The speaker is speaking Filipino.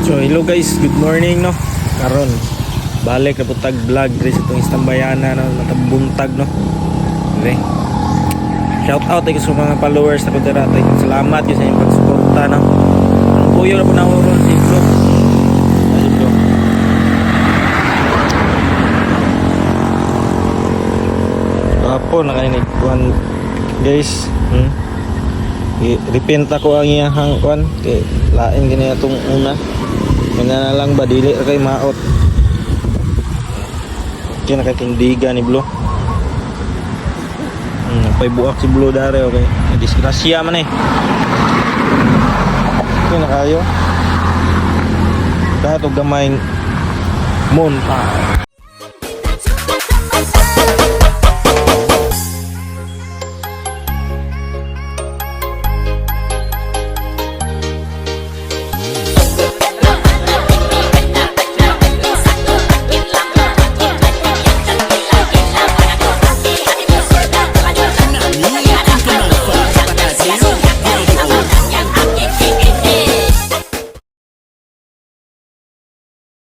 So hello guys, good morning no. Karon balik na putag vlog diri sa itong istambayana no, natabuntag no. Okay. Shout out ay sa mga followers na pudera tay. Salamat gyud sa inyong pagsuporta no. Ang puyo na po na oron si Bro. Ay Bro. Apo nakainig kuan guys. Repent ako ang iyang kuan kay lain gini atong una. Mga na lang ba dili kay maot. Kaya nakakindiga ni Blo. Pay buak si Blo dare okay. Disgrasya man eh. Kaya na kayo. Kahit og gamay mon pa.